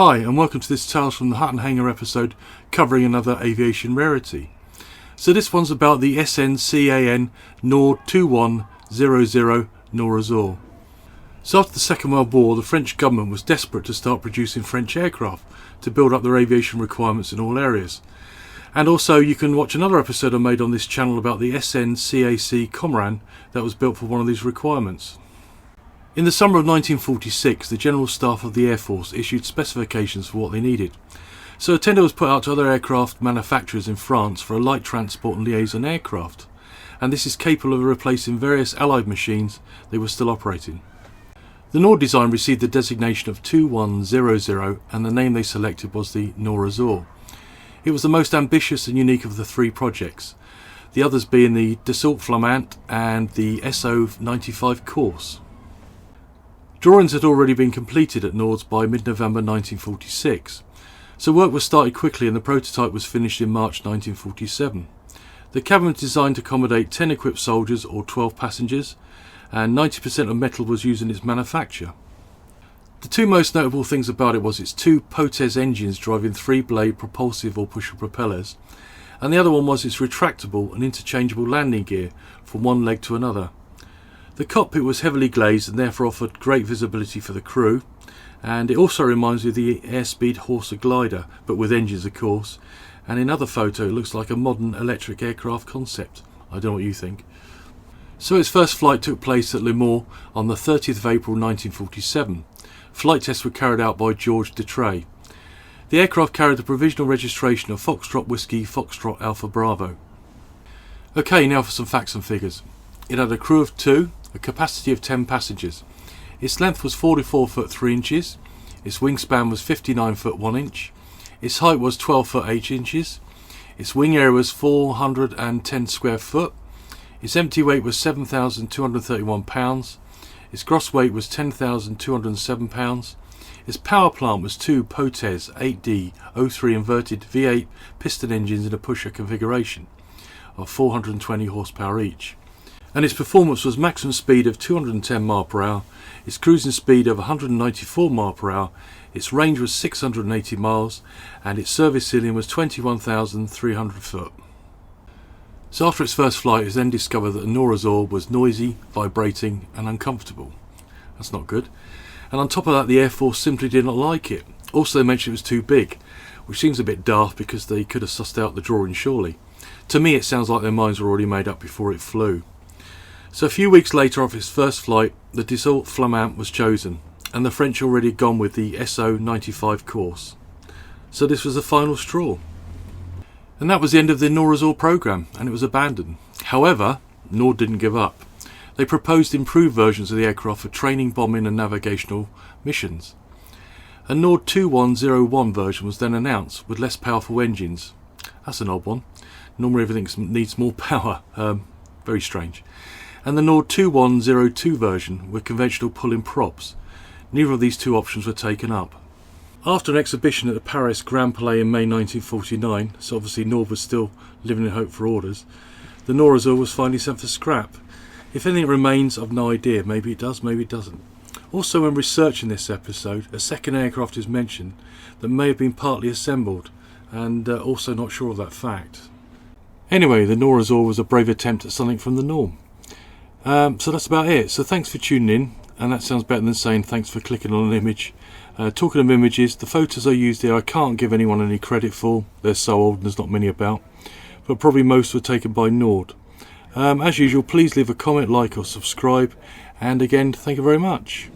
Hi and welcome to this Tales from the Hut and Hangar episode covering another aviation rarity. So this one's about the SNCAN NC.211 Norazur. So after the Second World War, the French government was desperate to start producing French aircraft to build up their aviation requirements in all areas. And also you can watch another episode I made on this channel about the SNCAC Cormoran that was built for one of these requirements. In the summer of 1946, the General Staff of the Air Force issued specifications for what they needed. So a tender was put out to other aircraft manufacturers in France for a light transport and liaison aircraft. And this is capable of replacing various Allied machines they were still operating. The Nord design received the designation of 2100 and the name they selected was the Norazur. It was the most ambitious and unique of the three projects, the others being the Dassault Flamand and the SO-95 course. Drawings had already been completed at Nords by mid-November 1946, so work was started quickly and the prototype was finished in March 1947. The cabin was designed to accommodate 10 equipped soldiers or 12 passengers, and 90% of metal was used in its manufacture. The two most notable things about it was its two Potez engines driving 3-blade propulsive or pusher propellers, and the other one was its retractable and interchangeable landing gear from one leg to another. The cockpit was heavily glazed and therefore offered great visibility for the crew, and it also reminds me of the Airspeed Horsa glider, but with engines of course, and in other photo it looks like a modern electric aircraft concept. I don't know what you think. So its first flight took place at Le Mans on the 30th of April 1947. Flight tests were carried out by George Detray. The aircraft carried the provisional registration of Foxtrot Whiskey Foxtrot Alpha Bravo. Okay, now for some facts and figures. It had a crew of 2, a capacity of 10 passengers. Its length was 44 foot 3 inches, its wingspan was 59 foot 1 inch, its height was 12 foot 8 inches, its wing area was 410 square foot, its empty weight was 7,231 pounds, its gross weight was 10,207 pounds, its power plant was 2 Potez 8D 03 inverted V8 piston engines in a pusher configuration of 420 horsepower each. And its performance was maximum speed of 210 mph, its cruising speed of 194 mph, its range was 680 miles, and its service ceiling was 21,300 foot. So after its first flight it was then discovered that the Norazur was noisy, vibrating and uncomfortable. That's not good. And on top of that the Air Force simply did not like it. Also they mentioned it was too big, which seems a bit daft because they could have sussed out the drawing surely. To me it sounds like their minds were already made up before it flew. So a few weeks later, after its first flight, the Dassault Flamand was chosen, and the French already had gone with the SO-95 course. So this was the final straw. And that was the end of the Norazur programme, and it was abandoned. However, Nord didn't give up. They proposed improved versions of the aircraft for training, bombing and navigational missions. A Nord 2101 version was then announced, with less powerful engines. That's an odd one. Normally everything needs more power. Very strange. And the Nord 2102 version with conventional pull-in props. Neither of these two options were taken up. After an exhibition at the Paris Grand Palais in May 1949, so obviously Nord was still living in hope for orders, the Norazur was finally sent for scrap. If anything remains, I've no idea. Maybe it does, maybe it doesn't. Also, when researching this episode, a second aircraft is mentioned that may have been partly assembled, and also not sure of that fact. Anyway, the Norazur was a brave attempt at something from the norm. So that's about it. So thanks for tuning in, and that sounds better than saying thanks for clicking on an image. Talking of images, the photos I used here I can't give anyone any credit for. They're so old and there's not many about, but probably most were taken by Nord. As usual, please leave a comment, like or subscribe, and again thank you very much.